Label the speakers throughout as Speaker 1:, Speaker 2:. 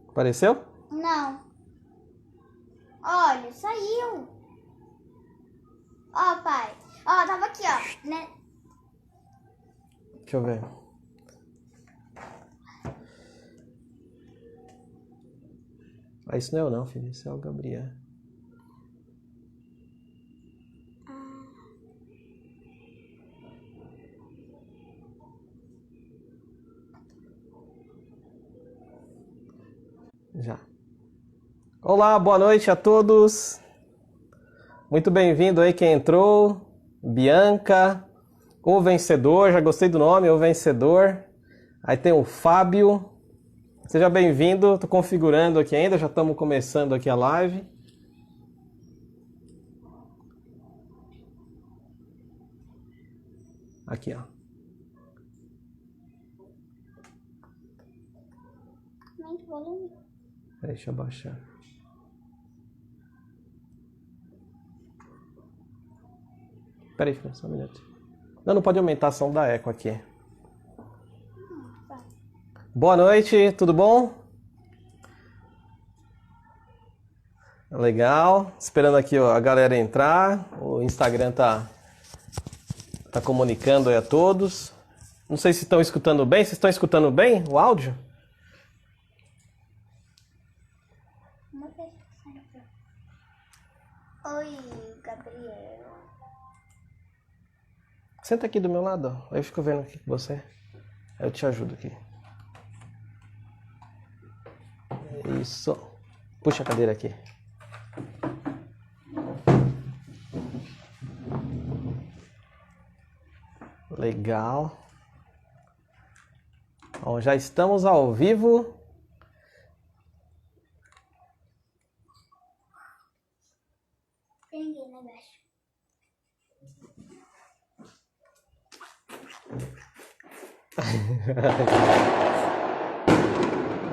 Speaker 1: Apareceu?
Speaker 2: Não. Olha, saiu. Ó, pai. Ó, tava aqui, ó. Né?
Speaker 1: Deixa eu ver. Ah, isso não é eu não, filho. Isso é o Gabriel. Já. Olá, boa noite a todos. Muito bem-vindo aí quem entrou. Bianca, o vencedor, já gostei do nome, o vencedor. Aí tem o Fábio. Seja bem-vindo. Tô configurando aqui ainda, já estamos começando aqui a live. Aqui, ó.
Speaker 2: Muito volume.
Speaker 1: Deixa eu baixar. Peraí, filho, só um minuto. Não pode aumentar a som da eco aqui. Boa noite, tudo bom? Legal. Esperando aqui ó, a galera entrar. O Instagram tá comunicando aí a todos. Não sei se estão escutando bem. Vocês estão escutando bem o áudio?
Speaker 2: Oi, Gabriel.
Speaker 1: Senta aqui do meu lado, ó. Eu fico vendo aqui com você. Aí eu te ajudo aqui. Isso. Puxa a cadeira aqui. Legal. Bom, já estamos ao vivo.
Speaker 2: Tem ninguém lá embaixo.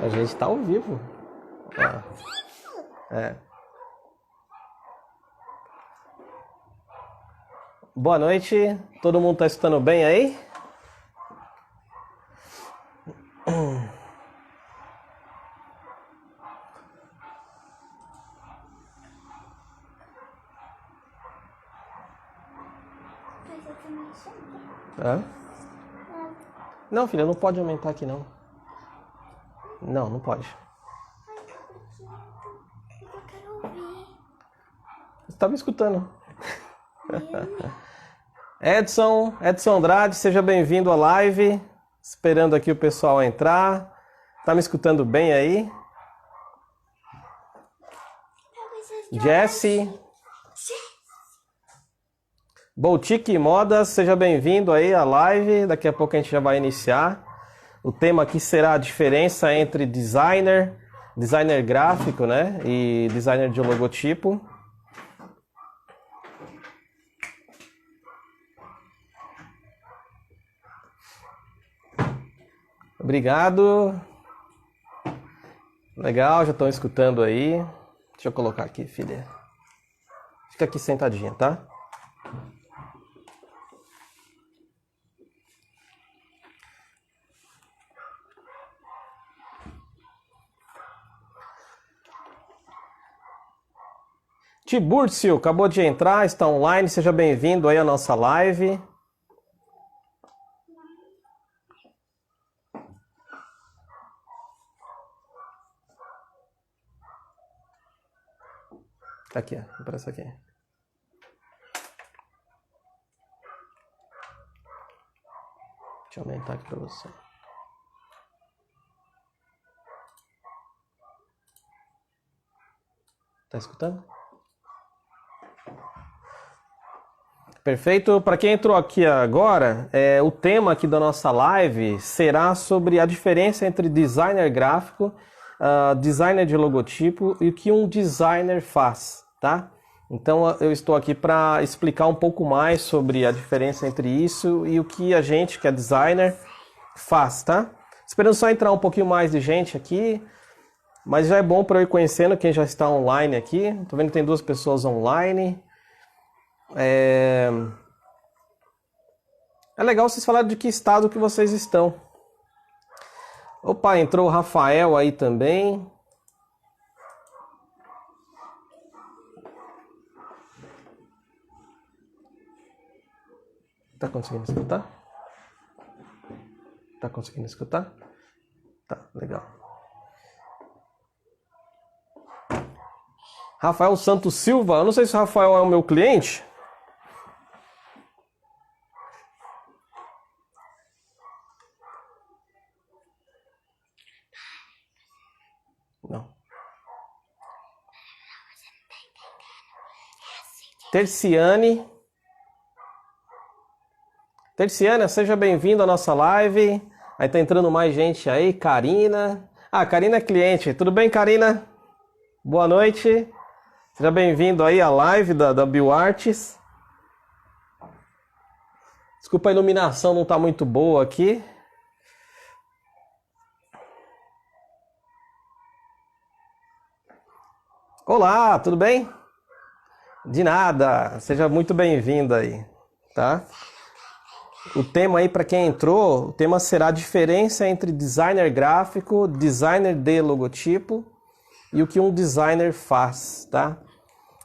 Speaker 1: A gente está ao vivo. É. Boa noite. Todo mundo está escutando bem aí?
Speaker 2: Mas eu também achei.
Speaker 1: Hã? Não, filha, não pode aumentar aqui não. Não pode.
Speaker 2: Ai, porque eu quero ouvir.
Speaker 1: Você estava escutando. Edson Andrade, seja bem-vindo à live. Esperando aqui o pessoal entrar. Tá me escutando bem aí? Jesse. Boutique Modas, seja bem-vindo aí à live. Daqui a pouco a gente já vai iniciar. O tema aqui será a diferença entre designer gráfico, né, e designer de logotipo. Obrigado. Legal, já estão escutando aí. Deixa eu colocar aqui, filha. Fica aqui sentadinha, tá? Tiburcio, acabou de entrar, está online. Seja bem-vindo aí à nossa live. Aqui, ó. Aparece aqui. Deixa eu aumentar aqui para você. Tá escutando? Perfeito. Para quem entrou aqui agora, o tema aqui da nossa live será sobre a diferença entre designer gráfico, designer de logotipo e o que um designer faz, tá? Então eu estou aqui para explicar um pouco mais sobre a diferença entre isso e o que a gente, que é designer, faz, tá? Esperando só entrar um pouquinho mais de gente aqui, mas já é bom para eu ir conhecendo quem já está online aqui. Tô vendo que tem 2 pessoas online. É legal vocês falarem de que estado que vocês estão. Opa, entrou o Rafael aí também. Tá conseguindo escutar? Tá conseguindo escutar? Tá, legal. Rafael Santos Silva, eu não sei se o Rafael é o meu cliente. Não. Terciane. Terciana, seja bem-vindo à nossa live. Aí tá entrando mais gente aí, Karina. Ah, Karina é cliente. Tudo bem, Karina? Boa noite. Seja bem-vindo aí à live da BioArtes. Desculpa, a iluminação não tá muito boa aqui. Olá, tudo bem? De nada. Seja muito bem-vindo aí, tá? O tema aí, para quem entrou, o tema será a diferença entre designer gráfico, designer de logotipo e o que um designer faz, tá?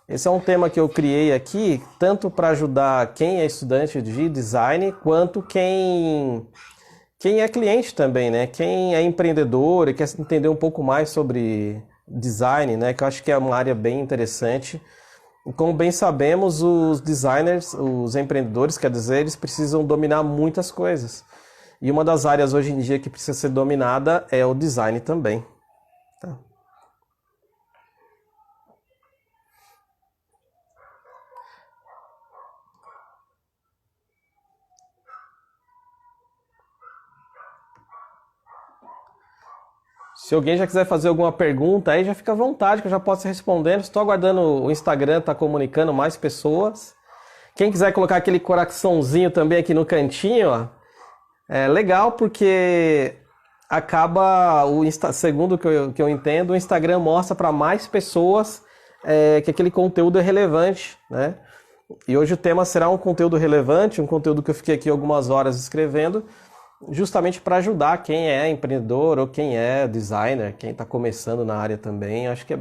Speaker 1: Esse é um tema que eu criei aqui, tanto para ajudar quem é estudante de design, quanto quem é cliente também, né? Quem é empreendedor e quer entender um pouco mais sobre design, né? Que eu acho que é uma área bem interessante. Como bem sabemos, os designers, os empreendedores, quer dizer, eles precisam dominar muitas coisas. E uma das áreas hoje em dia que precisa ser dominada é o design também. Tá? Se alguém já quiser fazer alguma pergunta aí, já fica à vontade, que eu já posso ir respondendo. Estou aguardando o Instagram, tá comunicando mais pessoas. Quem quiser colocar aquele coraçãozinho também aqui no cantinho, ó, é legal porque acaba, segundo o que eu entendo, o Instagram mostra para mais pessoas que aquele conteúdo é relevante, né? E hoje o tema será um conteúdo relevante, um conteúdo que eu fiquei aqui algumas horas escrevendo, justamente para ajudar quem é empreendedor ou quem é designer, quem está começando na área também. Acho que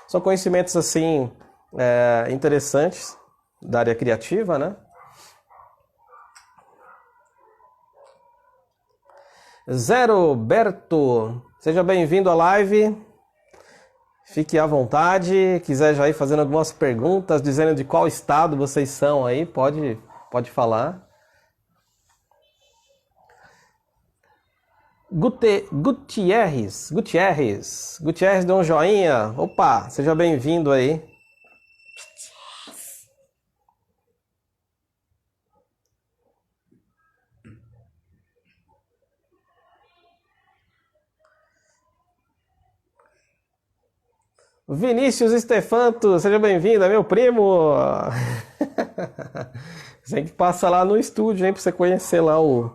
Speaker 1: são conhecimentos assim interessantes da área criativa, né? Zero Berto, seja bem-vindo à live. Fique à vontade. Quiser já ir fazendo algumas perguntas, dizendo de qual estado vocês são aí, pode falar. Gutierrez deu um joinha. Opa, seja bem-vindo aí. Vinícius Stefanto, seja bem-vindo, é meu primo. Você que passa lá no estúdio, hein, para você conhecer lá o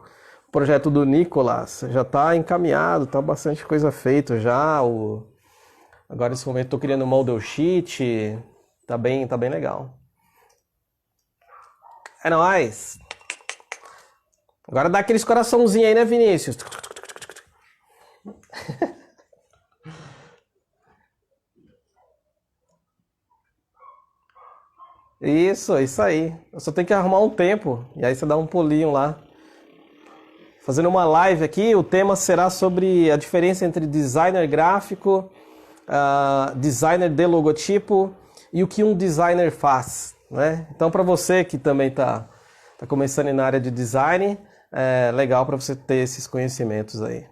Speaker 1: projeto do Nicolas. Já está encaminhado, tá bastante coisa feita já. Agora nesse momento estou criando um model sheet, tá bem legal. É nóis. Agora dá aqueles coraçãozinhos aí, né, Vinícius? Isso aí. Eu só tenho que arrumar um tempo. E aí você dá um pulinho lá. Fazendo uma live aqui, o tema será sobre a diferença entre designer gráfico, designer de logotipo e o que um designer faz, né? Então, para você que também tá começando na área de design, é legal para você ter esses conhecimentos aí.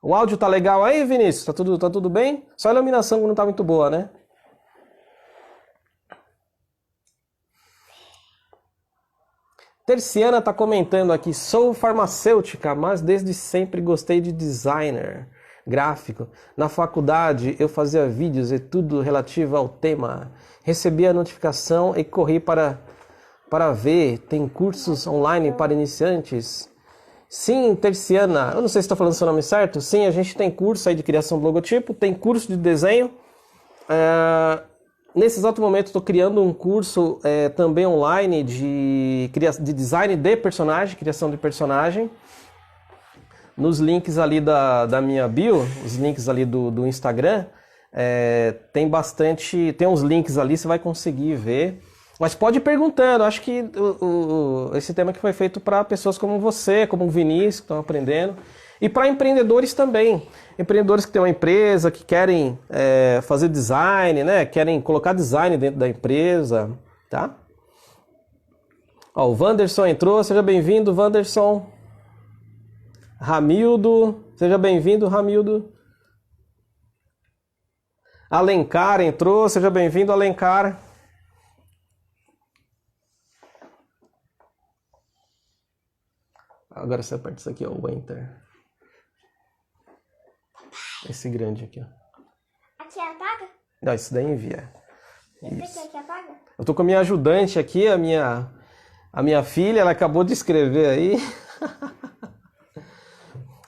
Speaker 1: O áudio tá legal aí, Vinícius? Tá tudo bem? Só a iluminação não tá muito boa, né? Terciana está comentando aqui, sou farmacêutica, mas desde sempre gostei de designer gráfico. Na faculdade eu fazia vídeos e tudo relativo ao tema. Recebi a notificação e corri para ver. Tem cursos online para iniciantes? Sim, Terciana, eu não sei se estou falando seu nome certo. Sim, a gente tem curso aí de criação do logotipo, tem curso de desenho. Nesse exato momento estou criando um curso também online de design de personagem, criação de personagem. Nos links ali da minha bio, os links ali do Instagram, tem uns links ali, você vai conseguir ver. Mas pode ir perguntando, acho que esse tema que foi feito para pessoas como você, como o Vinícius, que estão aprendendo, e para empreendedores também. Empreendedores que têm uma empresa, que querem fazer design, né? Querem colocar design dentro da empresa, tá? Ó, o Wanderson entrou, seja bem-vindo, Wanderson. Ramildo, seja bem-vindo, Ramildo. Alencar entrou, seja bem-vindo, Alencar. Agora você aperta isso aqui, ó, o Enter. Esse grande aqui, ó.
Speaker 2: Aqui apaga?
Speaker 1: Não, isso daí envia.
Speaker 2: Esse aqui apaga?
Speaker 1: Eu tô com a minha ajudante aqui, a minha filha, ela acabou de escrever aí.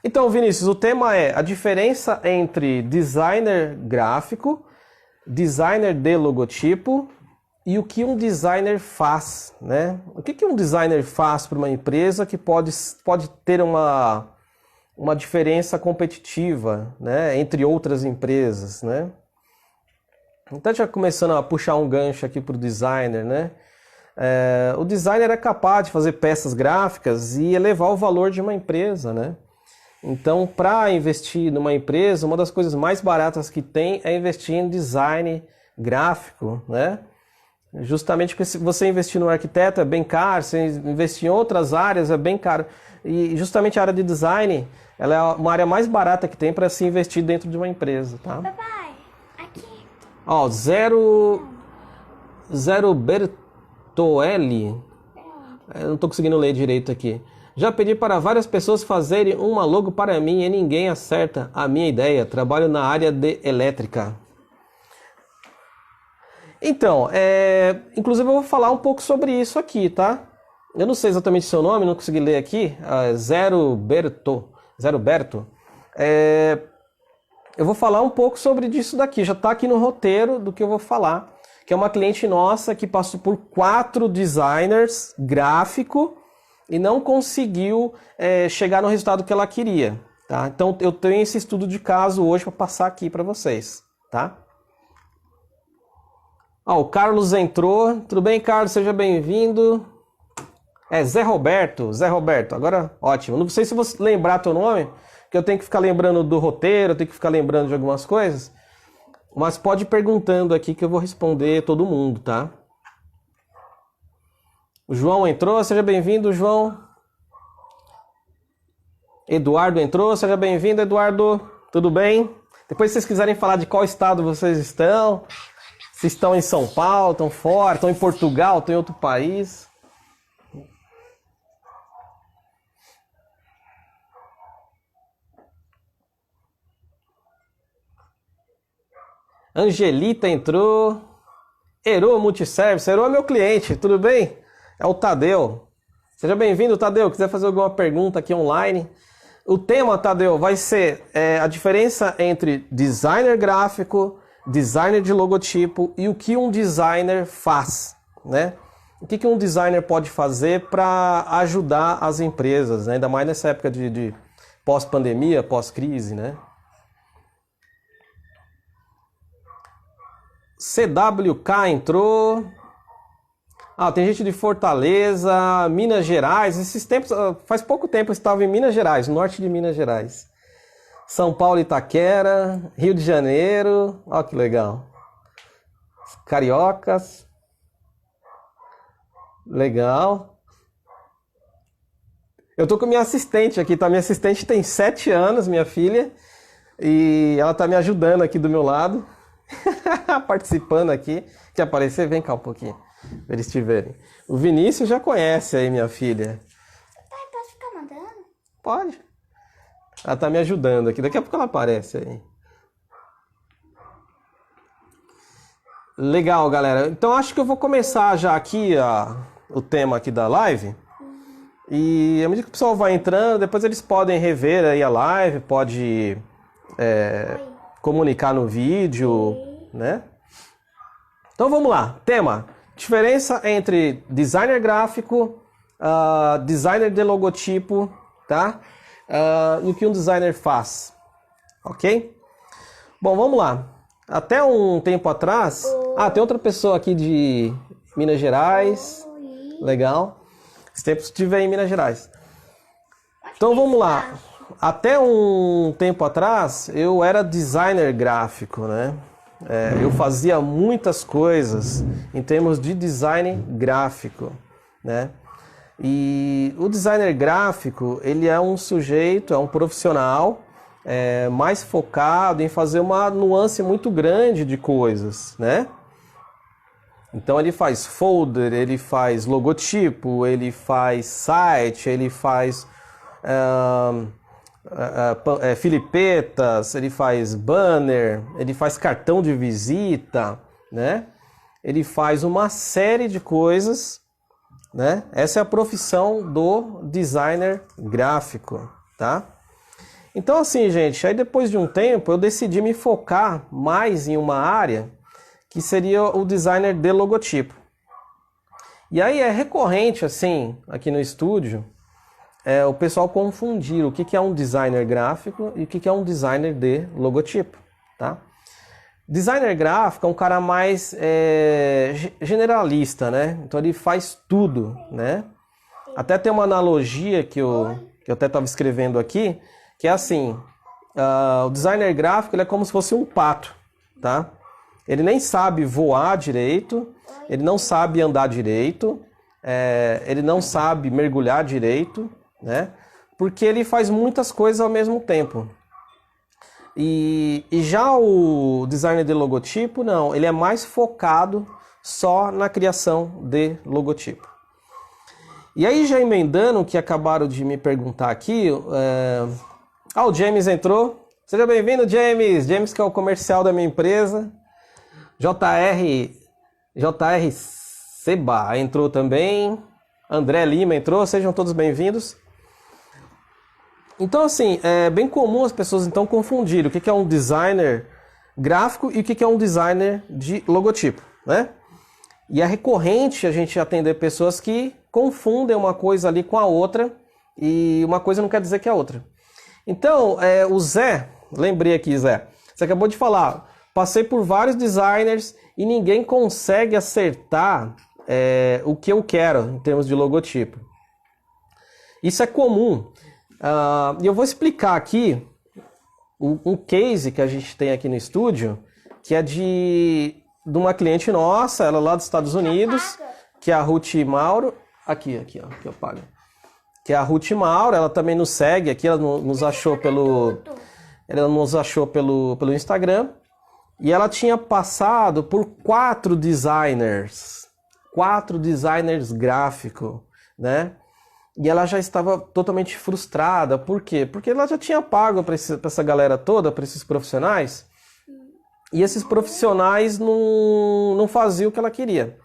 Speaker 1: Então, Vinícius, o tema é a diferença entre designer gráfico, designer de logotipo e o que um designer faz, né? O que um designer faz para uma empresa que pode ter uma diferença competitiva, né, entre outras empresas, né? Então, já começando a puxar um gancho aqui para o designer, né? O designer é capaz de fazer peças gráficas e elevar o valor de uma empresa, né? Então, para investir numa empresa, uma das coisas mais baratas que tem é investir em design gráfico, né? Justamente porque se você investir no arquiteto é bem caro, se investir em outras áreas é bem caro. E justamente a área de design, ela é uma área mais barata que tem para se investir dentro de uma empresa, tá?
Speaker 2: Papai, aqui.
Speaker 1: Ó, Zero Bertoelli, eu não estou conseguindo ler direito aqui. Já pedi para várias pessoas fazerem uma logo para mim e ninguém acerta a minha ideia. Trabalho na área de elétrica. Então, inclusive eu vou falar um pouco sobre isso aqui, tá? Eu não sei exatamente o seu nome, não consegui ler aqui. Zero Berto. Eu vou falar um pouco sobre disso daqui. Já está aqui no roteiro do que eu vou falar. Que é uma cliente nossa que passou por 4 designers gráfico e não conseguiu chegar no resultado que ela queria, tá? Então eu tenho esse estudo de caso hoje para passar aqui para vocês, tá? O Carlos entrou. Tudo bem, Carlos? Seja bem-vindo. Zé Roberto. Agora, ótimo. Não sei se você lembrar teu nome, que eu tenho que ficar lembrando do roteiro, eu tenho que ficar lembrando de algumas coisas, mas pode ir perguntando aqui que eu vou responder todo mundo, tá? O João entrou, seja bem-vindo, João. Eduardo entrou, seja bem-vindo, Eduardo. Tudo bem? Depois, se vocês quiserem falar de qual estado vocês estão, se estão em São Paulo, estão fora, estão em Portugal, estão em outro país. Angelita entrou. Ero Multiservice. Ero é meu cliente, tudo bem? É o Tadeu. Seja bem-vindo, Tadeu. Quiser fazer alguma pergunta aqui online. O tema, Tadeu, vai ser a diferença entre designer gráfico, designer de logotipo e o que um designer faz, né? O que um designer pode fazer para ajudar as empresas, né? Ainda mais nessa época de pós-pandemia, pós-crise, né? CWK entrou. Tem gente de Fortaleza, Minas Gerais. Esses tempos, faz pouco tempo eu estava em Minas Gerais, norte de Minas Gerais. São Paulo, Itaquera, Rio de Janeiro. Ó, que legal. Cariocas. Legal. Eu tô com minha assistente aqui, tá? Minha assistente tem 7 anos, minha filha. E ela tá me ajudando aqui do meu lado. Participando aqui. Quer aparecer? Vem cá um pouquinho. Pra eles te verem. O Vinícius já conhece aí minha filha.
Speaker 2: Pai, posso ficar mandando?
Speaker 1: Pode. Ela tá me ajudando aqui. Daqui a pouco ela aparece aí. Legal, galera. Então acho que eu vou começar já aqui o tema aqui da live. E à medida que o pessoal vai entrando, depois eles podem rever aí a live, pode comunicar no vídeo, né? Então vamos lá. Tema: diferença entre designer gráfico, designer de logotipo, tá? E o que um designer faz, ok? Bom, vamos lá. Até um tempo atrás... tem outra pessoa aqui Minas Gerais.
Speaker 2: Oi.
Speaker 1: Legal. Esse tempo estive aí em Minas Gerais. Então vamos lá. Até um tempo atrás, eu era designer gráfico, né? Eu fazia muitas coisas em termos de design gráfico, né? E o designer gráfico, ele é um sujeito, é um profissional mais focado em fazer uma nuance muito grande de coisas, né? Então ele faz folder, ele faz logotipo, ele faz site, ele faz filipetas, ele faz banner, ele faz cartão de visita, né? Ele faz uma série de coisas, né? Essa é a profissão do designer gráfico, tá? Então assim, gente, aí depois de um tempo eu decidi me focar mais em uma área que seria o designer de logotipo. E aí é recorrente, assim, aqui no estúdio, o pessoal confundir o que é um designer gráfico e o que é um designer de logotipo, tá? Designer gráfico é um cara mais generalista, né? Então ele faz tudo, né? Até tem uma analogia que eu até estava escrevendo aqui, que é assim, o designer gráfico ele é como se fosse um pato, tá? Ele nem sabe voar direito, ele não sabe andar direito, ele não sabe mergulhar direito, né? Porque ele faz muitas coisas ao mesmo tempo. E já o designer de logotipo, não, ele é mais focado só na criação de logotipo. E aí já emendando o que acabaram de me perguntar aqui, o James entrou. Seja bem-vindo, James! James que é o comercial da minha empresa. JR Seba entrou também. André Lima entrou, sejam todos bem-vindos. Então, assim, é bem comum as pessoas então confundirem o que é um designer gráfico e o que é um designer de logotipo, né? E é recorrente a gente atender pessoas que confundem uma coisa ali com a outra e uma coisa não quer dizer que é a outra. Então, o Zé, lembrei aqui, Zé, você acabou de falar, passei por vários designers e ninguém consegue acertar o que eu quero em termos de logotipo. Isso é comum. E eu vou explicar aqui um case que a gente tem aqui no estúdio, que é de uma cliente nossa, ela lá dos Estados Unidos, que é a Ruth Mauro. Aqui, ó, que eu pago. Que é a Ruth Mauro, ela também nos segue aqui, ela nos achou pelo Instagram. E ela tinha passado por 4 designers gráficos, né? E ela já estava totalmente frustrada. Por quê? Porque ela já tinha pago para essa galera toda, para esses profissionais, e esses profissionais não faziam o que ela queria.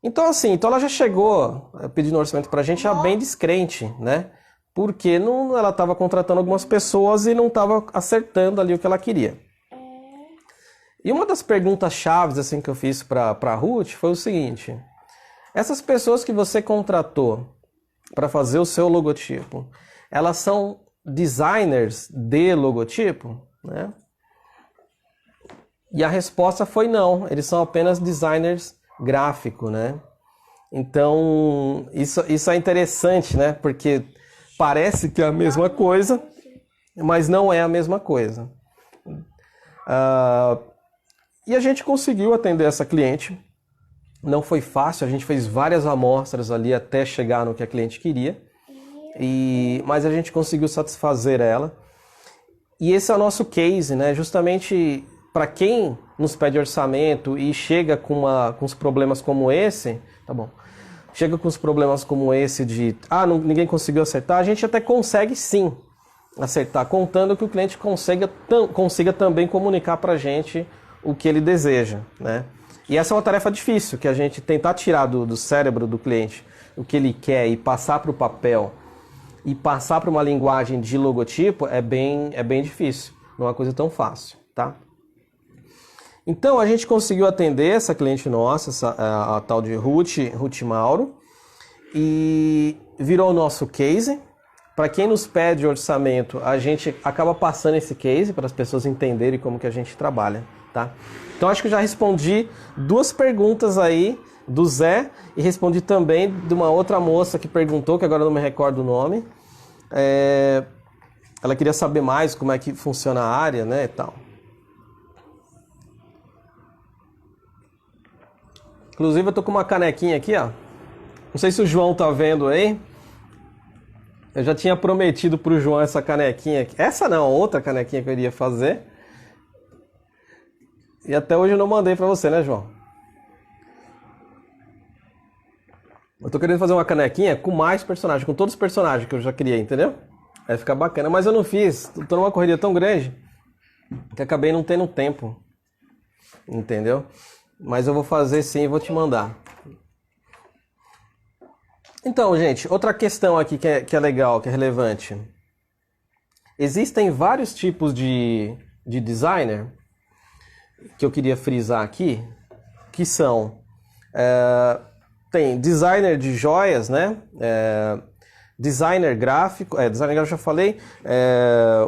Speaker 1: Então, assim, ela já chegou pedindo orçamento para a gente já bem descrente, né? Porque ela estava contratando algumas pessoas e não estava acertando ali o que ela queria. E uma das perguntas chaves assim, que eu fiz para a Ruth foi o seguinte: essas pessoas que você contratou para fazer o seu logotipo, elas são designers de logotipo, né? E a resposta foi não, eles são apenas designers gráficos, né? Então, isso é interessante, né? Porque parece que é a mesma coisa, mas não é a mesma coisa. E a gente conseguiu atender essa cliente. Não foi fácil, a gente fez várias amostras ali até chegar no que a cliente queria. Mas a gente conseguiu satisfazer ela. E esse é o nosso case, né? Justamente para quem nos pede orçamento e chega com os problemas como esse, tá bom? Chega com os problemas como esse de ninguém conseguiu acertar, a gente até consegue sim acertar, contando que o cliente consiga também comunicar para a gente o que ele deseja, né? E essa é uma tarefa difícil, que a gente tentar tirar do cérebro do cliente o que ele quer e passar para o papel e passar para uma linguagem de logotipo é bem difícil, não é uma coisa tão fácil, tá? Então a gente conseguiu atender essa cliente nossa, a tal de Ruth Mauro, e virou o nosso case. Para quem nos pede orçamento, a gente acaba passando esse case para as pessoas entenderem como que a gente trabalha, tá? Então acho que eu já respondi 2 perguntas aí do Zé e respondi também de uma outra moça que perguntou, que agora eu não me recordo o nome. Ela queria saber mais como é que funciona a área, né, e tal. Inclusive eu tô com uma canequinha aqui, ó. Não sei se o João tá vendo aí. Eu já tinha prometido pro João essa canequinha aqui. Essa não, outra canequinha que eu iria fazer. E até hoje eu não mandei pra você, né, João? Eu tô querendo fazer uma canequinha com mais personagens, com todos os personagens que eu já criei, entendeu? Vai ficar bacana, mas eu não fiz. Tô numa correria tão grande que acabei não tendo tempo. Entendeu? Mas eu vou fazer sim e vou te mandar. Então, gente, outra questão aqui que é legal, que é relevante. Existem vários tipos de designer que eu queria frisar aqui, que são... tem designer de joias, né? Designer gráfico, designer gráfico eu já falei,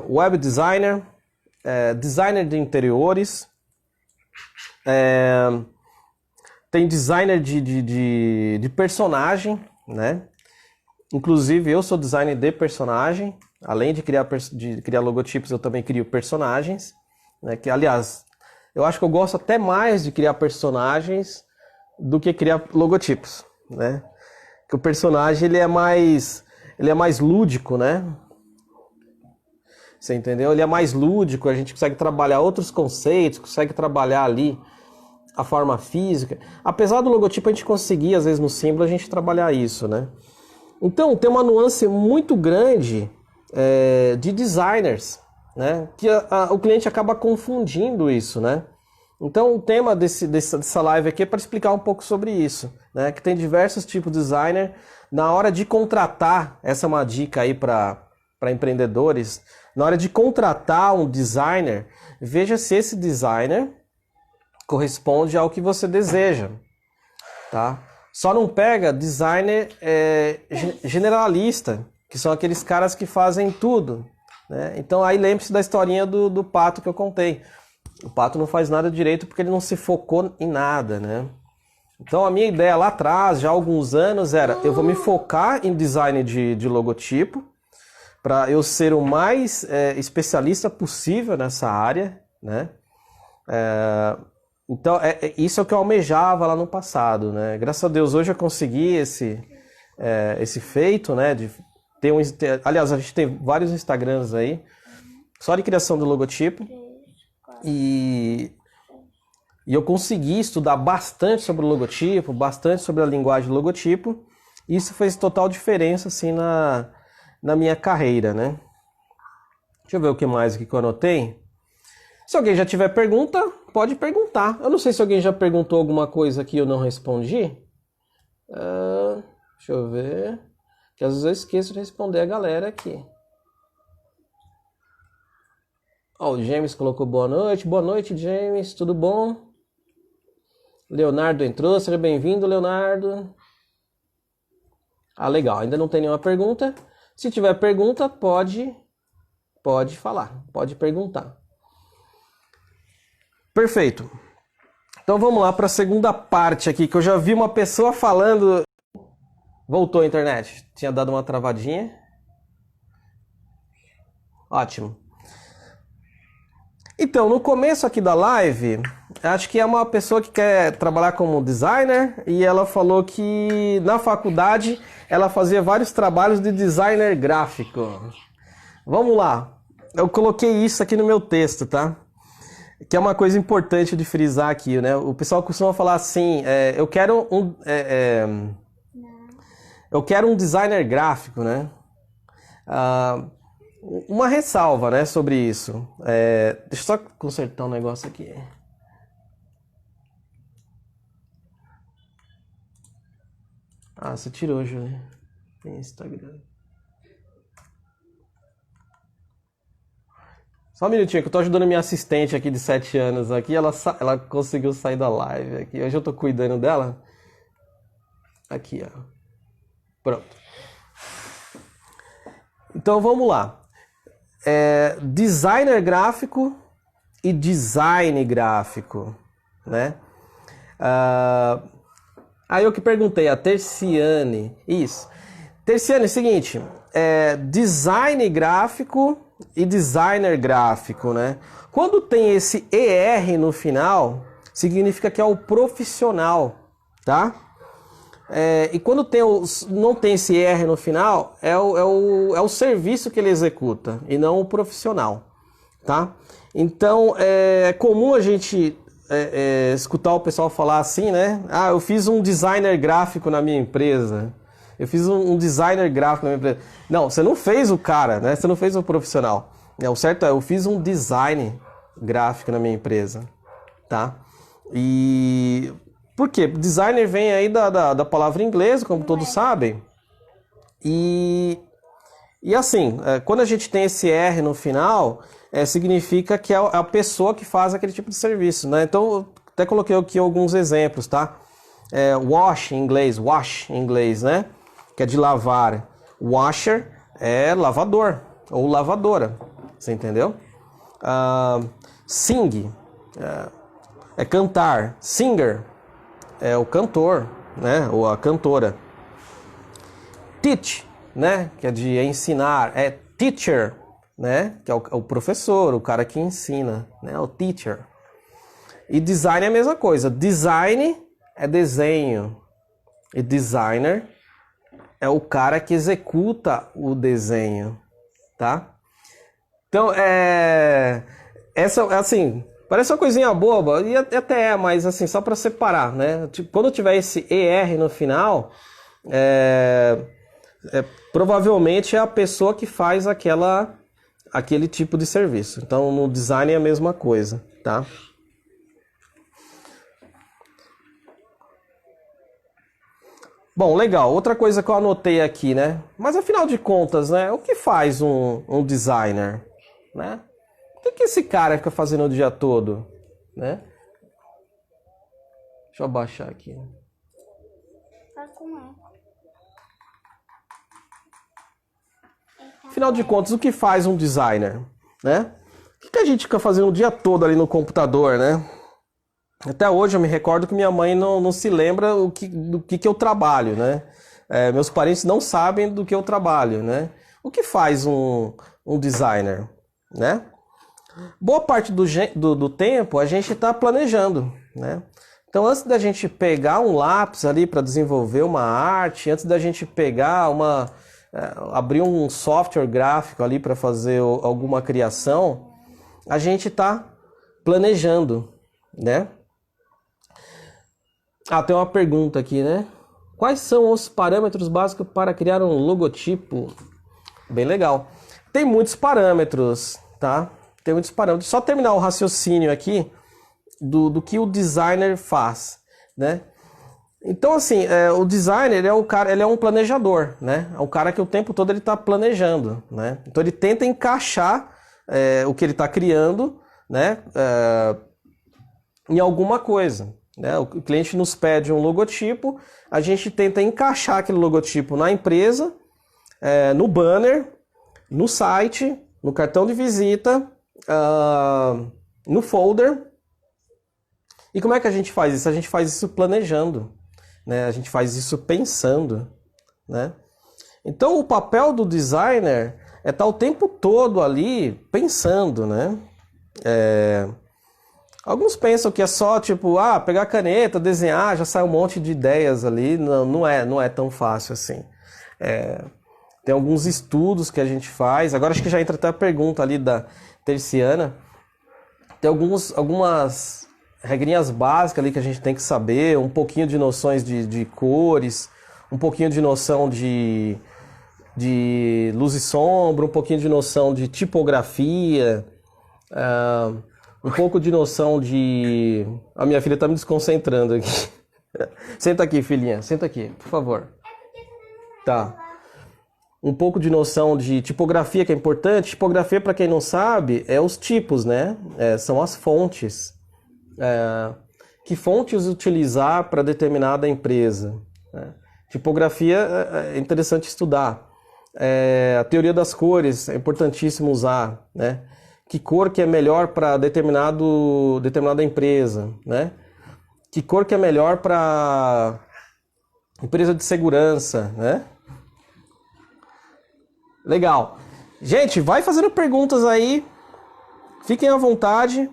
Speaker 1: web designer, designer de interiores, tem designer de personagem, né? Inclusive eu sou designer de personagem, além de criar logotipos, eu também crio personagens, né? Que, aliás, eu acho que eu gosto até mais de criar personagens do que criar logotipos, né? Que o personagem ele é mais lúdico, né? Você entendeu? Ele é mais lúdico, a gente consegue trabalhar outros conceitos, consegue trabalhar ali a forma física. Apesar do logotipo a gente conseguir, às vezes no símbolo, a gente trabalhar isso, né? Então tem uma nuance muito grande de designers, né? Que o cliente acaba confundindo isso, né? Então o tema dessa live aqui é para explicar um pouco sobre isso, né? Que tem diversos tipos de designer. Na hora de contratar, essa é uma dica aí para empreendedores, na hora de contratar um designer, veja se esse designer corresponde ao que você deseja, tá? Só não pega designer generalista, que são aqueles caras que fazem tudo, né? Então aí lembre-se da historinha do pato que eu contei. O pato não faz nada direito porque ele não se focou em nada, né? Então a minha ideia lá atrás, já há alguns anos, era eu vou me focar em design de logotipo para eu ser o mais especialista possível nessa área, né? Então isso é o que eu almejava lá no passado, né? Graças a Deus hoje eu consegui esse feito, né? De ter aliás, a gente tem vários Instagrams aí só de criação do logotipo. E eu consegui estudar bastante sobre o logotipo, bastante sobre a linguagem do logotipo. E isso fez total diferença assim, na minha carreira, né? Deixa eu ver o que mais aqui que eu anotei. Se alguém já tiver pergunta, pode perguntar. Eu não sei se alguém já perguntou alguma coisa que eu não respondi. Deixa eu ver. Que às vezes eu esqueço de responder a galera aqui. O James colocou boa noite. Boa noite, James. Tudo bom? Leonardo entrou. Seja bem-vindo, Leonardo. Legal. Ainda não tem nenhuma pergunta. Se tiver pergunta, pode falar. Pode perguntar. Perfeito. Então vamos lá para a segunda parte aqui, que eu já vi uma pessoa falando... Voltou a internet. Tinha dado uma travadinha. Ótimo. Então, no começo aqui da live, acho que é uma pessoa que quer trabalhar como designer e ela falou que na faculdade ela fazia vários trabalhos de designer gráfico. Vamos lá, eu coloquei isso aqui no meu texto, tá? Que é uma coisa importante de frisar aqui, né? O pessoal costuma falar assim, eu quero um designer gráfico, né? Uma ressalva, né, sobre isso. Deixa eu só consertar um negócio aqui. Você tirou, Júlia. Tem Instagram. Só um minutinho, que eu tô ajudando minha assistente aqui de 7 anos aqui. Ela conseguiu sair da live aqui. Hoje eu tô cuidando dela. Aqui, ó. Pronto. Então vamos lá. Designer gráfico e design gráfico, né? Aí eu que perguntei, a Terciane. Isso. Terciane, é o seguinte, design gráfico e designer gráfico, né? Quando tem esse ER no final, significa que é o profissional, tá? E quando não tem esse ER no final, é o serviço que ele executa e não o profissional, tá? Então, é comum a gente escutar o pessoal falar assim, né? Ah, eu fiz um designer gráfico na minha empresa. Eu fiz um designer gráfico na minha empresa. Não, você não fez o cara, né? Você não fez o profissional. O certo é, eu fiz um design gráfico na minha empresa, tá? E por quê? Designer vem aí da palavra inglesa, como todos sabem. E assim, quando a gente tem esse R no final, significa que é a pessoa que faz aquele tipo de serviço, né? Então, eu até coloquei aqui alguns exemplos, tá? Wash em inglês, né? Que é de lavar. Washer é lavador ou lavadora, você entendeu? Sing é cantar. Singer é o cantor, né? Ou a cantora. Teach, né? Que é de ensinar. É teacher, né? Que é o professor, o cara que ensina, né? O teacher. E design é a mesma coisa. Design é desenho. E designer é o cara que executa o desenho, tá? Então, essa, assim, parece uma coisinha boba, e até mas assim, só para separar, né? Tipo, quando tiver esse ER no final, provavelmente é a pessoa que faz aquele tipo de serviço. Então, no design é a mesma coisa, tá? Bom, legal. Outra coisa que eu anotei aqui, né? Mas afinal de contas, né? O que faz um designer, né? O que esse cara fica fazendo o dia todo, né? Deixa eu abaixar aqui.
Speaker 2: Tá com eco.
Speaker 1: Afinal de contas, o que faz um designer, né? O que a gente fica fazendo o dia todo ali no computador, né? Até hoje eu me recordo que minha mãe não se lembra do que eu trabalho, né? Meus parentes não sabem do que eu trabalho, né? O que faz um designer, né? Boa parte do tempo a gente está planejando, né? Então, antes da gente pegar um lápis ali para desenvolver uma arte, antes da gente pegar abrir um software gráfico ali para fazer alguma criação, a gente está planejando, né? Tem uma pergunta aqui, né? Quais são os parâmetros básicos para criar um logotipo? Bem legal. Tem muitos parâmetros, tá? Tem muitos parâmetros. Só terminar o raciocínio aqui do que o designer faz, né? Então, assim, o designer ele é um planejador, né? É um cara que o tempo todo ele está planejando, né? Então ele tenta encaixar o que ele está criando, né? Em alguma coisa. Né? O cliente nos pede um logotipo, a gente tenta encaixar aquele logotipo na empresa, no banner, no site, no cartão de visita, no folder. E como é que a gente faz isso? A gente faz isso planejando, né? A gente faz isso pensando, né? Então o papel do designer é estar o tempo todo ali pensando, né? Alguns pensam que é só, tipo, pegar a caneta, desenhar, já sai um monte de ideias ali. Não é tão fácil assim. Tem alguns estudos que a gente faz. Agora acho que já entra até a pergunta ali da Terciana. Tem algumas regrinhas básicas ali que a gente tem que saber. Um pouquinho de noções de cores, um pouquinho de noção de luz e sombra, um pouquinho de noção de tipografia, um pouco de noção de... A minha filha tá me desconcentrando aqui. Senta aqui, filhinha. Senta aqui, por favor. Tá. Um pouco de noção de tipografia, que é importante. Tipografia, para quem não sabe, é os tipos, né? São as fontes. Que fontes utilizar para determinada empresa. Né? Tipografia é interessante estudar. A teoria das cores é importantíssimo usar, né? Que cor que é melhor para determinada empresa, né? Que cor que é melhor para empresa de segurança, né? Legal. Gente, vai fazendo perguntas aí. Fiquem à vontade.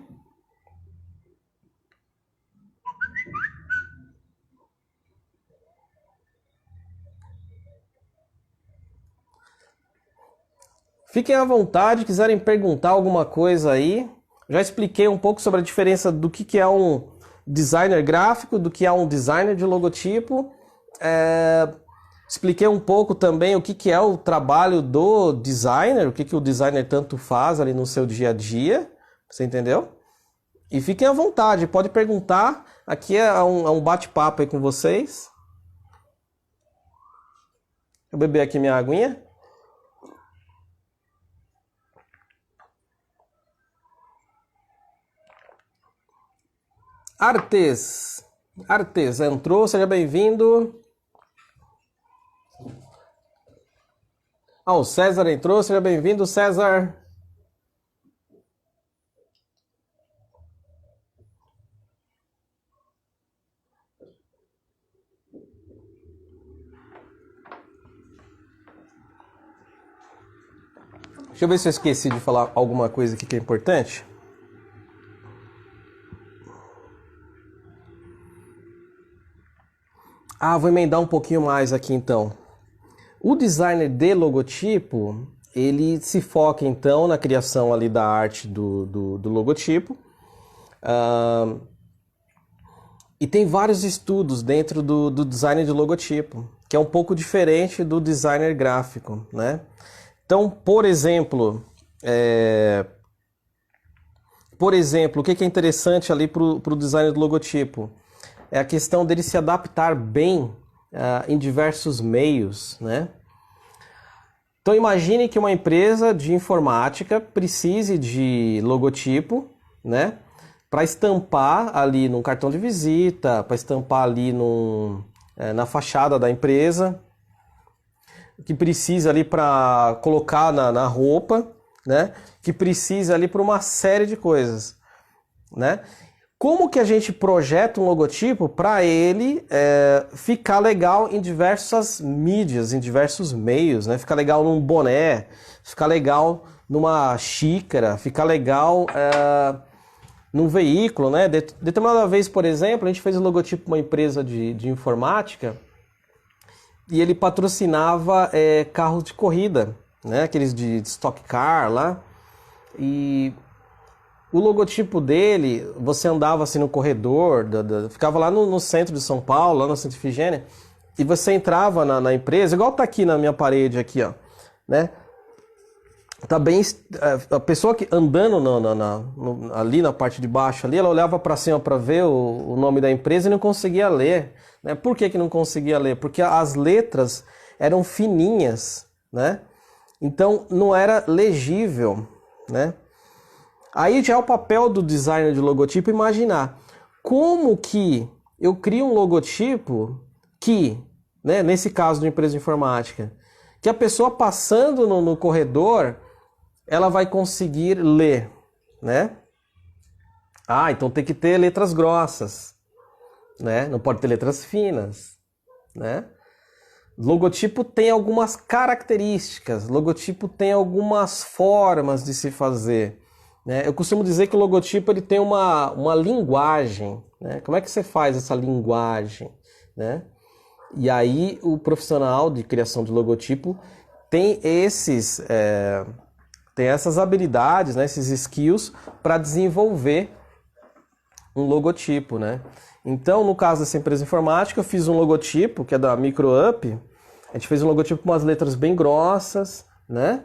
Speaker 1: Fiquem à vontade, quiserem perguntar alguma coisa aí. Já expliquei um pouco sobre a diferença do que é um designer gráfico, do que é um designer de logotipo. Expliquei um pouco também o que é o trabalho do designer, o que o designer tanto faz ali no seu dia a dia. Você entendeu? E fiquem à vontade, pode perguntar. Aqui é um bate-papo aí com vocês. Vou beber aqui minha aguinha. Artes entrou, seja bem-vindo. O César entrou, seja bem-vindo, César. Deixa eu ver se eu esqueci de falar alguma coisa aqui que é importante. Vou emendar um pouquinho mais aqui então. O designer de logotipo, ele se foca então na criação ali da arte do logotipo. E tem vários estudos dentro do design de logotipo, que é um pouco diferente do designer gráfico, né? Então, por exemplo, o que é interessante ali para o design do logotipo? É a questão dele se adaptar bem em diversos meios, né? Então imagine que uma empresa de informática precise de logotipo, né? Para estampar ali num cartão de visita, para estampar ali na fachada da empresa, que precisa ali para colocar na roupa, né? Que precisa ali para uma série de coisas, né? Como que a gente projeta um logotipo para ele ficar legal em diversas mídias, em diversos meios, né? Ficar legal num boné, ficar legal numa xícara, ficar legal num veículo, né? Determinada vez, por exemplo, a gente fez um logotipo para uma empresa de informática e ele patrocinava carros de corrida, né? Aqueles de Stock Car lá. E o logotipo dele, você andava assim no corredor, ficava lá no centro de São Paulo, lá no Santa Efigênia, e você entrava na empresa, igual tá aqui na minha parede aqui, ó, né? Tá bem, a pessoa que andando ali na parte de baixo ali, ela olhava para cima para ver o nome da empresa e não conseguia ler, né? Por que não conseguia ler? Porque as letras eram fininhas, né? Então não era legível, né? Aí já é o papel do designer de logotipo imaginar como que eu crio um logotipo que, né, nesse caso de empresa de informática, que a pessoa passando no corredor, ela vai conseguir ler, né? Então tem que ter letras grossas, né? Não pode ter letras finas, né? Logotipo tem algumas características, logotipo tem algumas formas de se fazer. Eu costumo dizer que o logotipo ele tem uma linguagem, né? Como é que você faz essa linguagem, né? E aí o profissional de criação de logotipo tem essas habilidades, né? Esses skills para desenvolver um logotipo, né? Então, no caso dessa empresa informática, eu fiz um logotipo que é da MicroUp. A gente fez um logotipo com umas letras bem grossas, né?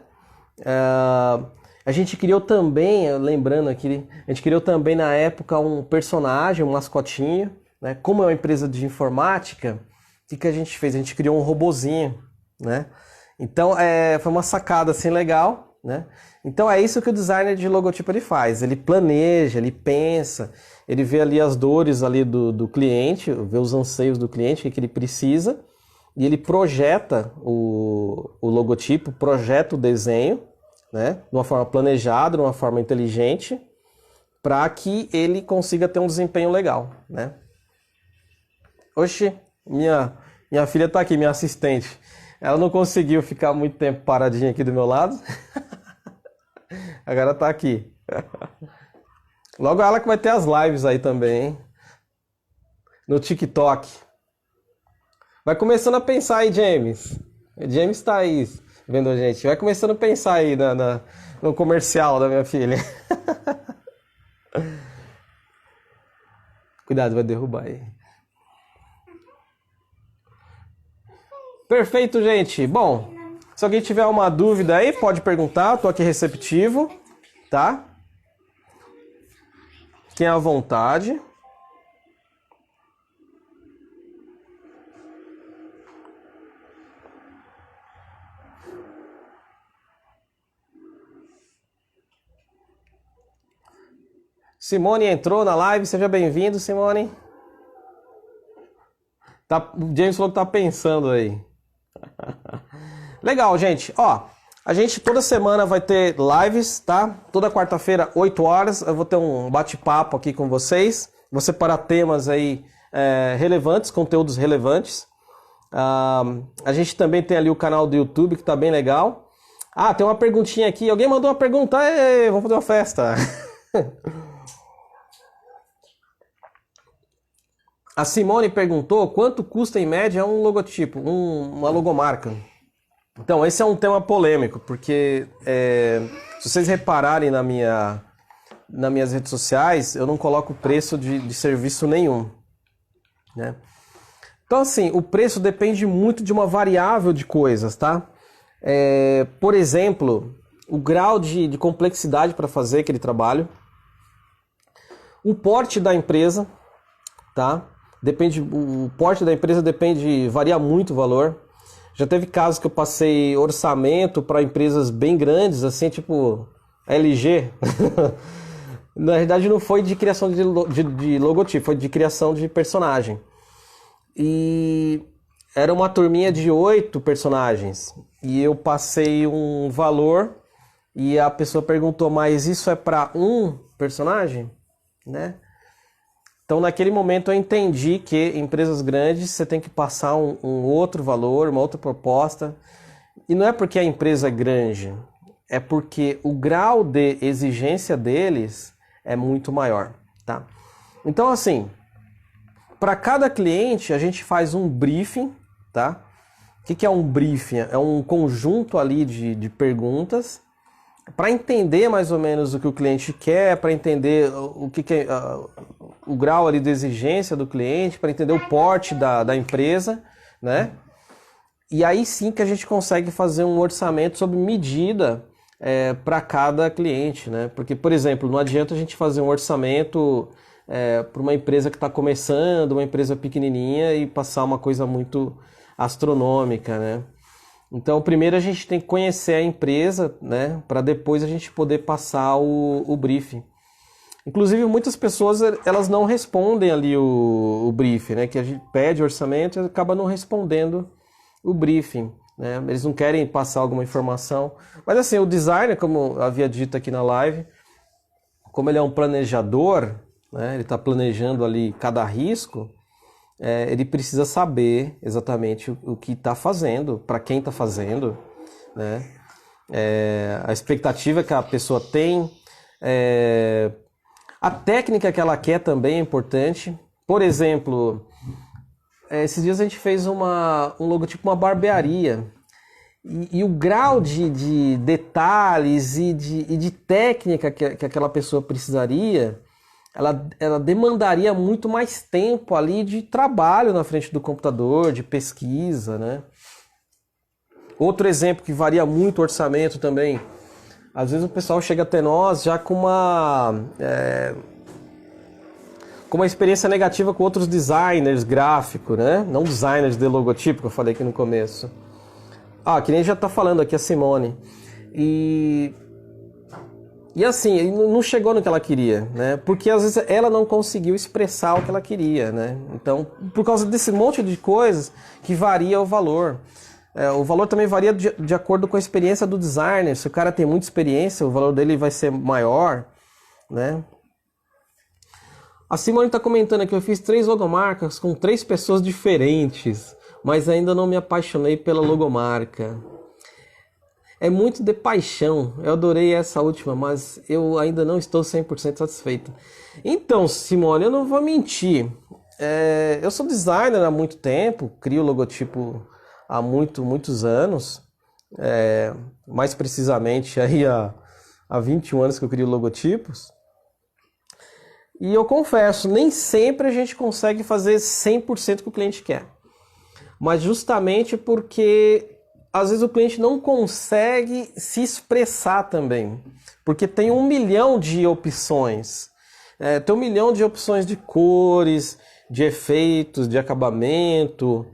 Speaker 1: A gente criou também, lembrando aqui, a gente criou também na época um personagem, um mascotinho, né? Como é uma empresa de informática, o que a gente fez? A gente criou um robozinho, né? Então, foi uma sacada assim legal, né? Então é isso que o designer de logotipo ele faz, ele planeja, ele pensa, ele vê ali as dores ali do cliente, vê os anseios do cliente, o que ele precisa, e ele projeta o logotipo, projeta o desenho, né, de uma forma planejada, de uma forma inteligente, para que ele consiga ter um desempenho legal, né? Oxe, minha Minha filha tá aqui, minha assistente. Ela não conseguiu ficar muito tempo paradinha aqui do meu lado. Agora tá aqui. Logo ela que vai ter as lives aí também, hein? No TikTok. Vai começando a pensar aí, James. James tá aí vendo a gente. Vai começando a pensar aí no comercial da minha filha. Cuidado, vai derrubar aí. Perfeito, gente. Bom, se alguém tiver uma dúvida aí, pode perguntar. Tô aqui receptivo, tá? Fiquem à vontade. Simone entrou na live, seja bem-vindo, Simone. O James falou que tá pensando aí. Legal, gente. Ó, a gente toda semana vai ter lives, tá? Toda quarta-feira, 8 horas, eu vou ter um bate-papo aqui com vocês. Vou separar temas aí relevantes, conteúdos relevantes. A gente também tem ali o canal do YouTube, que tá bem legal. Ah, tem uma perguntinha aqui. Alguém mandou uma pergunta. Vamos fazer uma festa. A Simone perguntou quanto custa em média um logotipo, uma logomarca. Então, esse é um tema polêmico, porque se vocês repararem nas minhas redes sociais, eu não coloco preço de serviço nenhum, né? Então, assim, o preço depende muito de uma variável de coisas, tá? Por exemplo, o grau de complexidade para fazer aquele trabalho, o porte da empresa, tá? O porte da empresa varia muito o valor. Já teve casos que eu passei orçamento para empresas bem grandes, assim, tipo LG. Na verdade não foi de criação de logotipo, foi de criação de personagem. E era uma turminha de 8 personagens. E eu passei um valor e a pessoa perguntou, mas isso é para um personagem? Né? Então, naquele momento, eu entendi que em empresas grandes você tem que passar um outro valor, uma outra proposta. E não é porque a empresa é grande, é porque o grau de exigência deles é muito maior, tá? Então, assim, para cada cliente, a gente faz um briefing, tá? O que é um briefing? É um conjunto ali de perguntas para entender mais ou menos o que o cliente quer, para entender o que é o grau ali de exigência do cliente, para entender o porte da empresa, né? E aí sim que a gente consegue fazer um orçamento sob medida para cada cliente, né? Porque, por exemplo, não adianta a gente fazer um orçamento para uma empresa que está começando, uma empresa pequenininha e passar uma coisa muito astronômica, né? Então, primeiro a gente tem que conhecer a empresa, né, para depois a gente poder passar o briefing. Inclusive, muitas pessoas elas não respondem ali o briefing, né, que a gente pede orçamento e acaba não respondendo o briefing, né? Eles não querem passar alguma informação. Mas assim, o designer, como eu havia dito aqui na live, como ele é um planejador, né, ele está planejando ali cada risco, ele precisa saber exatamente o que está fazendo, para quem está fazendo, né? A expectativa que a pessoa tem, a técnica que ela quer também é importante. Por exemplo, esses dias a gente fez um logotipo, uma barbearia, e o grau de detalhes e de técnica que aquela pessoa precisaria, ela demandaria muito mais tempo ali de trabalho na frente do computador, de pesquisa, né? Outro exemplo que varia muito o orçamento também, às vezes o pessoal chega até nós já com uma experiência negativa com outros designers gráficos, né? Não designers de logotipo, que eu falei aqui no começo. Que nem já está falando aqui a Simone. E assim, não chegou no que ela queria, né? Porque às vezes ela não conseguiu expressar o que ela queria, né? Então, por causa desse monte de coisas que varia o valor. O valor também varia de acordo com a experiência do designer. Se o cara tem muita experiência, o valor dele vai ser maior, né? A Simone está comentando aqui, eu fiz 3 logomarcas com 3 pessoas diferentes. mas ainda não me apaixonei pela logomarca. É muito de paixão. Eu adorei essa última, mas eu ainda não estou 100% satisfeito. Então, Simone, eu não vou mentir. Eu sou designer há muito tempo, crio logotipo há muitos anos. Mais precisamente aí há 21 anos que eu crio logotipos. E eu confesso, nem sempre a gente consegue fazer 100% o que o cliente quer. Mas justamente porque às vezes o cliente não consegue se expressar também. Porque tem 1 milhão de opções. Tem 1 milhão de opções de cores, de efeitos, de acabamento.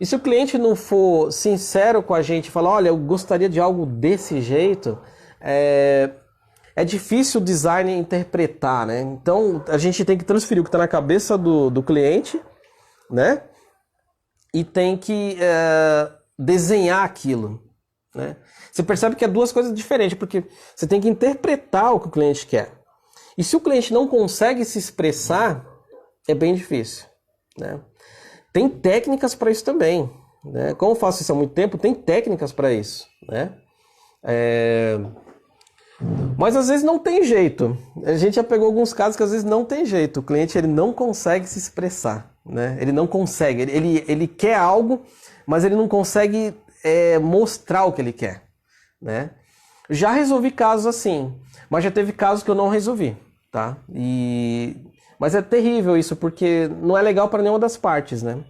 Speaker 1: E se o cliente não for sincero com a gente e falar, olha, eu gostaria de algo desse jeito, é difícil o design interpretar, né? Então a gente tem que transferir o que está na cabeça do cliente, né? E tem que desenhar aquilo, né? Você percebe que é duas coisas diferentes, porque você tem que interpretar o que o cliente quer. E se o cliente não consegue se expressar, é bem difícil, né? Tem técnicas para isso também, né? Como eu faço isso há muito tempo, tem técnicas para isso, né? Mas às vezes não tem jeito. A gente já pegou alguns casos que às vezes não tem jeito. O cliente ele não consegue se expressar, né? Ele não consegue. Ele quer algo, mas ele não consegue mostrar o que ele quer, né? Já resolvi casos assim, mas já teve casos que eu não resolvi, tá? Mas é terrível isso, porque não é legal para nenhuma das partes, né?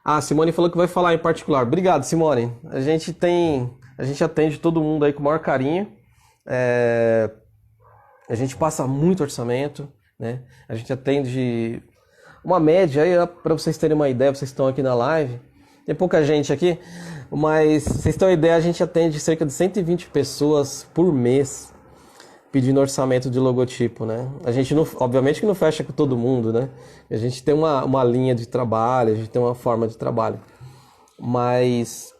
Speaker 1: Ah, Simone falou que vai falar em particular. Obrigado, Simone. A gente atende todo mundo aí com o maior carinho. A gente passa muito orçamento, né? A gente atende uma média aí, para vocês terem uma ideia, vocês estão aqui na live. Tem pouca gente aqui, mas vocês têm uma ideia, a gente atende cerca de 120 pessoas por mês pedindo orçamento de logotipo, né? A gente não, obviamente que não fecha com todo mundo, né? A gente tem uma linha de trabalho, a gente tem uma forma de trabalho, mas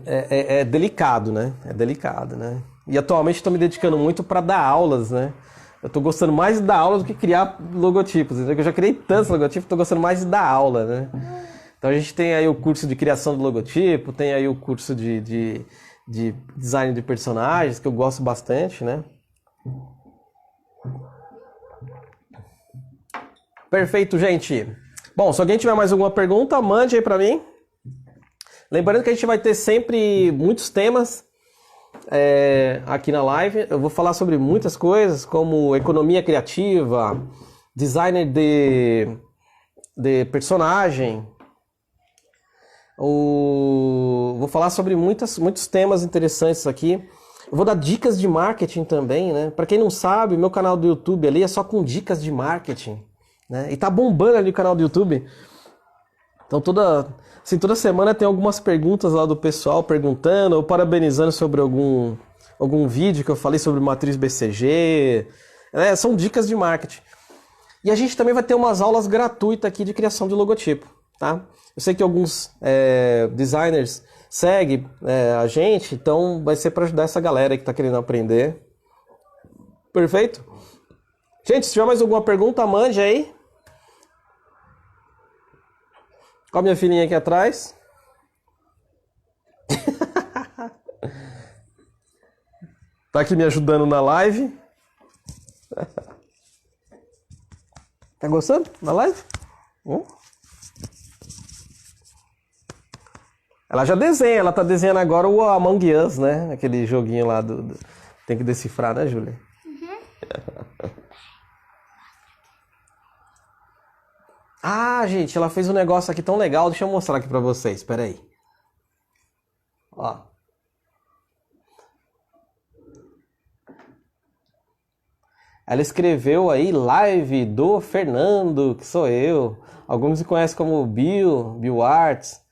Speaker 1: é delicado, né? É delicado, né? E atualmente estou me dedicando muito para dar aulas, né? Eu estou gostando mais de dar aula do que criar logotipos. Eu já criei tantos logotipos, estou gostando mais de dar aula, né? Então a gente tem aí o curso de criação do logotipo, tem aí o curso de design de personagens, que eu gosto bastante, né? Perfeito, gente. Bom, se alguém tiver mais alguma pergunta, mande aí pra mim. Lembrando que a gente vai ter sempre muitos temas aqui na live. Eu vou falar sobre muitas coisas, como economia criativa, designer de personagem. Vou falar sobre muitos temas interessantes aqui. Eu vou dar dicas de marketing também, né? Para quem não sabe, meu canal do YouTube ali é só com dicas de marketing, né? E tá bombando ali o canal do YouTube. Então toda semana tem algumas perguntas lá do pessoal perguntando ou parabenizando sobre algum vídeo que eu falei sobre matriz BCG. São dicas de marketing. E a gente também vai ter umas aulas gratuitas aqui de criação de logotipo, tá? Eu sei que alguns designers seguem a gente, então vai ser para ajudar essa galera que está querendo aprender. Perfeito? Gente, se tiver mais alguma pergunta, mande aí. Olha a minha filhinha aqui atrás. Tá aqui me ajudando na live. Tá gostando da live? Ela já desenha, ela tá desenhando agora o Among Us, né? Aquele joguinho lá tem que decifrar, né, Júlia? Uhum. Ah, gente, ela fez um negócio aqui tão legal, deixa eu mostrar aqui pra vocês, espera aí. Ó. Ela escreveu aí live do Fernando, que sou eu. Alguns me conhecem como Bill Arts.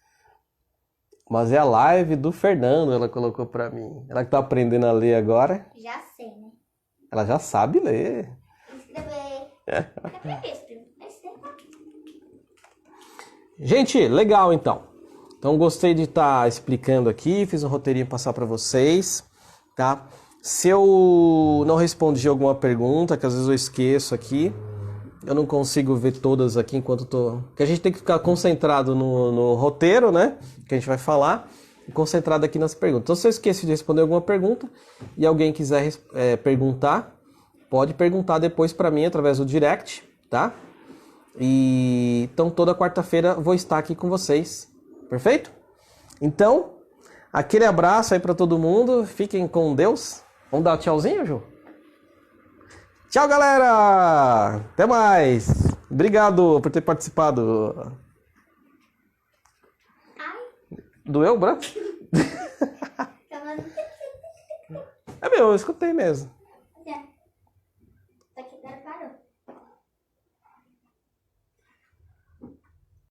Speaker 1: Mas é a live do Fernando, ela colocou pra mim. Ela que tá aprendendo a ler agora.
Speaker 2: Já sei, né?
Speaker 1: Ela já sabe ler.
Speaker 2: Escrever.
Speaker 1: Gente, legal então. Então gostei de estar explicando aqui, fiz um roteirinho passar pra vocês, tá? Se eu não respondi alguma pergunta, que às vezes eu esqueço aqui, Eu não consigo ver todas aqui enquanto tô... Porque a gente tem que ficar concentrado no roteiro, né? Que a gente vai falar. E concentrado aqui nas perguntas. Então, se eu esqueci de responder alguma pergunta e alguém quiser perguntar, pode perguntar depois para mim através do direct, tá? E então toda quarta-feira vou estar aqui com vocês. Perfeito? Então, aquele abraço aí para todo mundo. Fiquem com Deus. Vamos dar um tchauzinho, Ju? Tchau, galera! Até mais! Obrigado por ter participado. Doeu o braço? É meu, eu escutei mesmo.